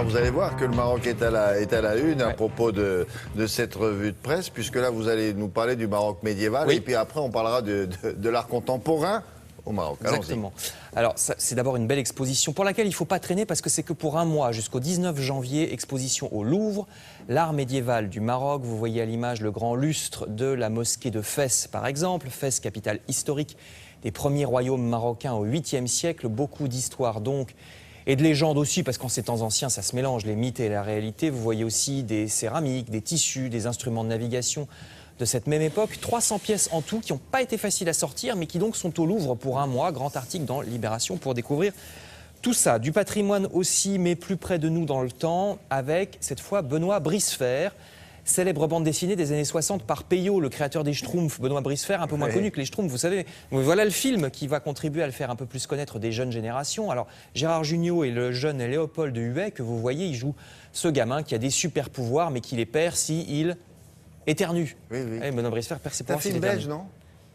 vous allez voir que le Maroc est à la une à propos de cette revue de presse, puisque là, vous allez nous parler du Maroc médiéval, et puis après, on parlera de l'art contemporain au Maroc. Exactement. Alors, c'est d'abord une belle exposition pour laquelle il ne faut pas traîner parce que c'est que pour un mois, jusqu'au 19 janvier, exposition au Louvre, l'art médiéval du Maroc. Vous voyez à l'image le grand lustre de la mosquée de Fès, par exemple. Fès, capitale historique des premiers royaumes marocains au 8e siècle. Beaucoup d'histoires donc et de légendes aussi, parce qu'en ces temps anciens, ça se mélange, les mythes et la réalité. Vous voyez aussi des céramiques, des tissus, des instruments de navigation de cette même époque. 300 pièces en tout qui n'ont pas été faciles à sortir, mais qui donc sont au Louvre pour un mois. Grand article dans Libération pour découvrir tout ça. Du patrimoine aussi, mais plus près de nous dans le temps, avec cette fois Benoît Brisefer. Célèbre bande dessinée des années 60 par Peyo, le créateur des Schtroumpfs. Benoît Brisefer, un peu moins connu que les Schtroumpfs, vous savez. Donc voilà le film qui va contribuer à le faire un peu plus connaître des jeunes générations. Alors, Gérard Jugnot et le jeune Léopold Huet, que vous voyez, il joue ce gamin qui a des super pouvoirs, mais qui les perd s'il éternue. Oui, oui. Et Benoît Brisefer perd ses pouvoirs. C'est un film belge, non?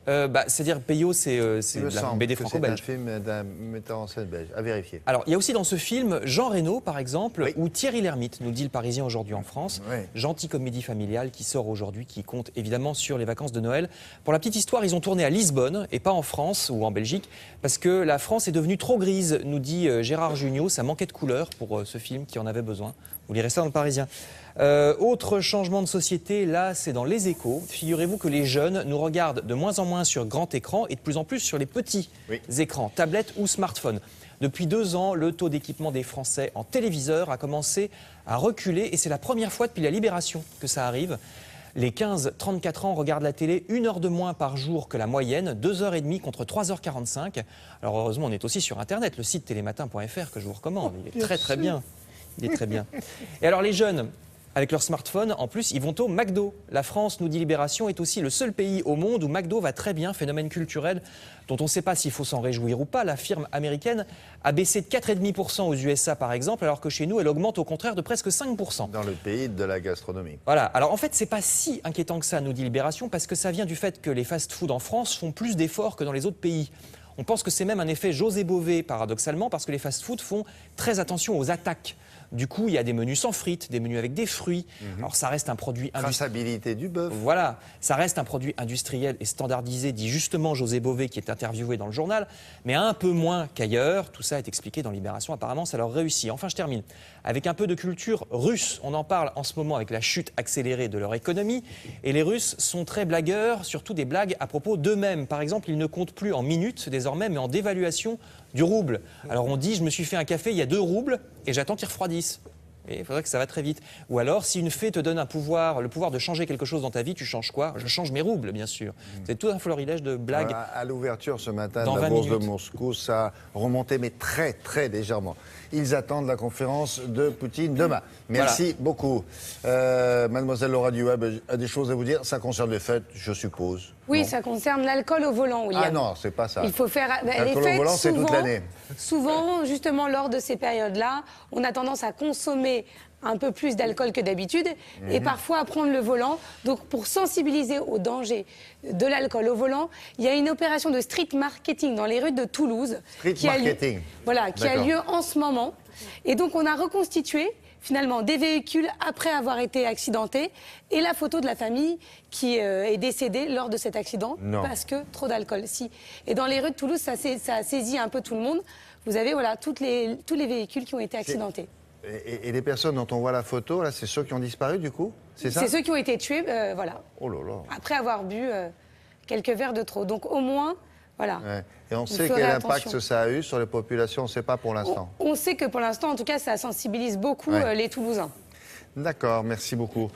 C'est-à-dire Peyo, c'est la BD franco-belge. C'est un film d'un metteur en scène belge, à vérifier. Alors, il y a aussi dans ce film Jean Reno, par exemple, Oui. ou Thierry Lhermitte, nous dit le Parisien aujourd'hui en France. Oui. Gentille comédie familiale qui sort aujourd'hui, qui compte évidemment sur les vacances de Noël. Pour la petite histoire, ils ont tourné à Lisbonne et pas en France ou en Belgique, parce que la France est devenue trop grise, nous dit Gérard Jugnot. Ça manquait de couleur pour ce film qui en avait besoin. Vous lirez ça dans le Parisien. Autre changement de société, là, c'est dans Les Échos. Figurez-vous que les jeunes nous regardent de moins en moins sur grand écran et de plus en plus sur les petits écrans, tablettes ou smartphones. Depuis 2 ans, le taux d'équipement des Français en téléviseur a commencé à reculer et c'est la première fois depuis la Libération que ça arrive. Les 15-34 ans regardent la télé 1 heure de moins par jour que la moyenne, 2h30 contre 3h45. Alors heureusement, on est aussi sur Internet, le site télématin.fr que je vous recommande. Il est très bien. Il est très bien. Et alors les jeunes, avec leur smartphone, en plus, ils vont au McDo. La France, nous dit Libération, est aussi le seul pays au monde où McDo va très bien, phénomène culturel dont on ne sait pas s'il faut s'en réjouir ou pas. La firme américaine a baissé de 4,5% aux USA, par exemple, alors que chez nous, elle augmente au contraire de presque 5%. Dans le pays de la gastronomie. Voilà. Alors en fait, c'est pas si inquiétant que ça, nous dit Libération, parce que ça vient du fait que les fast-food en France font plus d'efforts que dans les autres pays. On pense que c'est même un effet José Bové, paradoxalement, parce que les fast-food font très attention aux attaques. Du coup, il y a des menus sans frites, des menus avec des fruits. Alors, ça reste un produit industriel. Traçabilité du bœuf. Voilà, ça reste un produit industriel et standardisé, dit justement José Bové, qui est interviewé dans le journal, mais un peu moins qu'ailleurs. Tout ça est expliqué dans Libération. Apparemment, ça leur réussit. Enfin, je termine avec un peu de culture russe. On en parle en ce moment avec la chute accélérée de leur économie. Et les Russes sont très blagueurs, surtout des blagues à propos d'eux-mêmes. Par exemple, ils ne comptent plus en minutes désormais, mais en dévaluation du rouble. Alors on dit, je me suis fait un café, il y a 2 roubles, et j'attends qu'il refroidisse. Et il faudrait que ça va très vite. Ou alors, si une fée te donne le pouvoir de changer quelque chose dans ta vie, tu changes quoi? Je change mes roubles, bien sûr. C'est tout un florilège de blagues. À l'ouverture ce matin Dans de la 20 bourse minutes. de Moscou, ça a remonté, mais très, très légèrement. Ils attendent la conférence de Poutine demain. Merci beaucoup. Mademoiselle Laura Duweb a des choses à vous dire. Ça concerne les fêtes, je suppose. Oui, non? ça concerne l'alcool au volant, William. Ah non, c'est pas ça. Il faut faire... L'alcool au volant, c'est toute l'année. Souvent, justement, lors de ces périodes-là, on a tendance à consommer un peu plus d'alcool que d'habitude et parfois à prendre le volant. Donc, pour sensibiliser au danger de l'alcool au volant, il y a une opération de street marketing dans les rues de Toulouse. Qui a lieu en ce moment. Et donc, on a reconstitué finalement des véhicules après avoir été accidentés et la photo de la famille qui est décédée lors de cet accident parce que trop d'alcool. Si. Et dans les rues de Toulouse, ça a saisi un peu tout le monde. Vous avez voilà, tous les véhicules qui ont été accidentés. Et les personnes dont on voit la photo, là, c'est ceux qui ont disparu, du coup? C'est ça? C'est ceux qui ont été tués, voilà. Oh là là. Après avoir bu quelques verres de trop. Donc au moins, voilà. Ouais. Et on sait quel impact ça a eu sur les populations, on ne sait pas pour l'instant. On sait que pour l'instant, en tout cas, ça sensibilise beaucoup les Toulousains. D'accord, merci beaucoup.